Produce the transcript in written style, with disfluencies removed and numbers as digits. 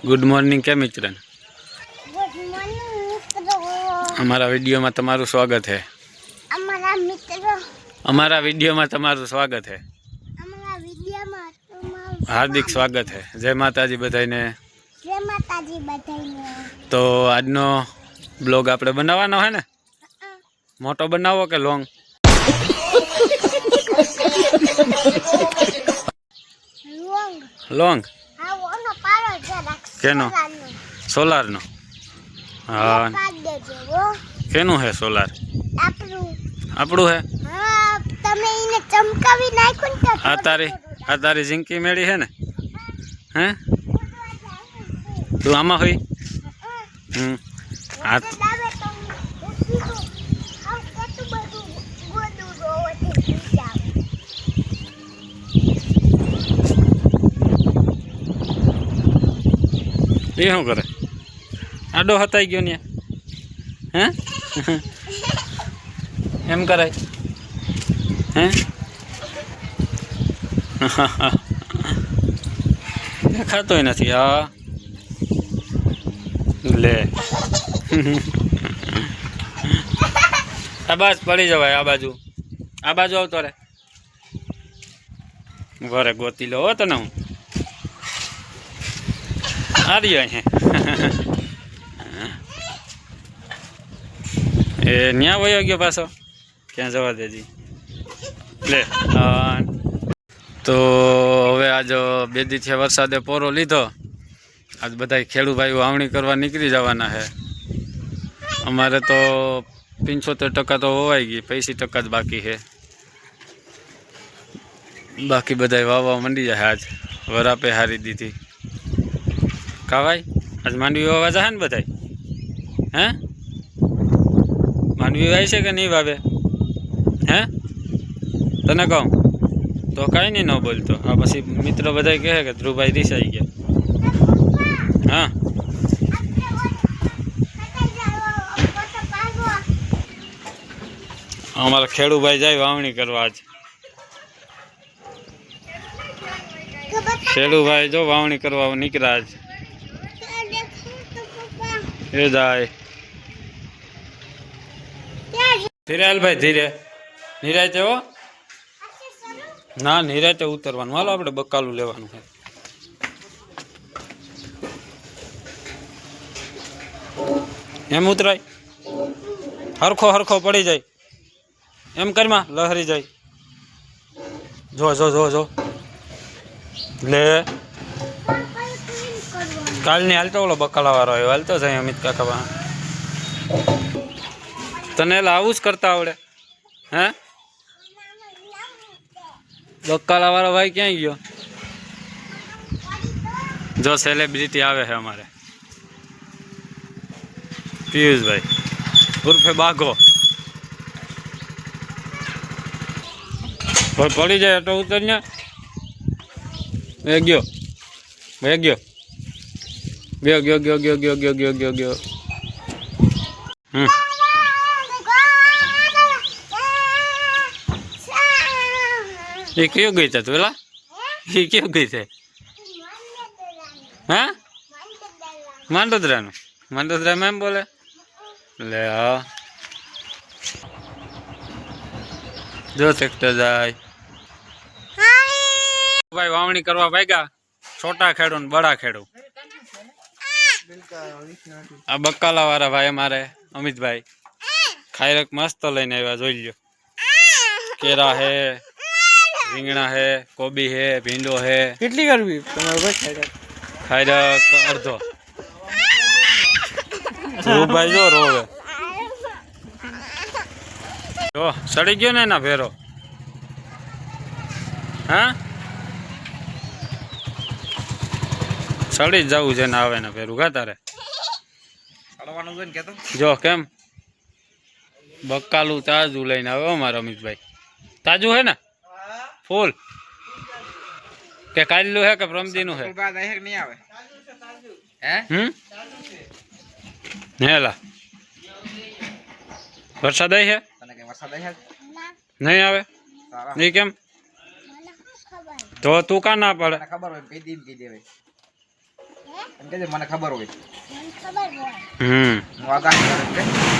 Good morning क्या मित्र। Good morning मित्रों। हमारा वीडियो में तमारू स्वागत है। हमारा वीडियो में तमारू स्वागत है। हार्दिक स्वागत है। जय माताजी बधाईने। जय माताजी बधाईने। तो आजनो ब्लॉग आपणे बनावવાનો है ने? मोटो बनावो के लॉन्ग? लॉन्ग हाँ वो ना पारो जरा केनो? सोलार नो। हाँ केनु है सोलार? आपड़ू है। हाँ तमे इने चमकावी नाख्यो ने आ तारी जिंकी मेड़ी है ने? हैं तू आमा हुई? आ ये શું કરે? આડો હતાઈ ગયો ને હે એમ કરાય હે દેખાતોય નથી આ લે આ બસ પડી જવાય આ બાજુ આવતો રે ઘરે ગોતી લો તને હું आ रही है ए न्या वयो गयो पासो क्या जवा देजी ले तो हवे आज बे दी थी वरसादे पोरो लीधो। आज बधाई खेडू भाई वावणी करवा निकली जवाना है। अमारे तो 75% तो होवाई गई, 50% बाकी है। बाकी बधाई वावा मंडी जाए। आज वरा पे हारी दी थी का भाई आज मांडवी वावा जाए ने बधाई हैं? मांडवी वाई से कि नहीं वावे हैं? तने कहूँ तो कहीं नहीं न बोलतो। आ पछी मित्र बधाई कहे कि ध्रुवभाई रिसाई गया। हाँ अमारा खेडू भाई जाए वावणी करवा। आज खेडू भाई जो वावणी करवा निकला। आज ये जाए धीरे हाल भाई धीरे निरायते हो ना निरायते उतरवानुं। हालो आपणे बकालू लेवानुं है। एम उतराय हरखो हरखो पड़ी जाए एम करमा लहरी जाए। जो जो जो जो ले काल नहीं हालतो ओलो बकाला वाळो आव्यो हालतो जाय अमित काका बा तने आવું करता आवड़े हैं? बकाला वाळो भाई क्या गयो? जो सेलिब्रिटी आवे है हमारे पीयूष भाई उर्फे बाघो कोई पड़ी जाए तो उतरने गयो गयो गयो गयो गयो गयो गयो गयो गयो गयो गयो ये क्यों गई था तुला? ये क्यों गई थे? हाँ मांडोदरा नु मांडोदरा में एम बोले ले हाँ जो सेक्टर जाए भाई वावणी करवा भाईगा। छोटा खेडू ने बड़ा खेडू आ बकाला वाला भाई हमारे अमित भाई खायरक मस्त लईने आव्या। जोई ल्यो केरा है, રીંગણા है, कोबी है, भींडो है। કેટલી કરવી તમારે ભાઈ? ખાયરક અડધો ભાઈ જો રોવે જો સડી ગયો ને એના ફેરો। હા સડી જ જવું છે ને આવે ને ફેરું કા તારે જો કેમ બકાલું તાજુ લઈને આવ્યો અમારો અમિતભાઈ। ताजू है ना फूल के कालू है के प्रमदीनु है? नहीं आवे हेला वरसाद आई है नहीं आवे नहीं केम તો તું કા ના પડે? મને ખબર હોય કહી દે દેવાય હે એમ કે મને ખબર હોય મને ખબર હોય હમ હું આગાહી કરું એટલે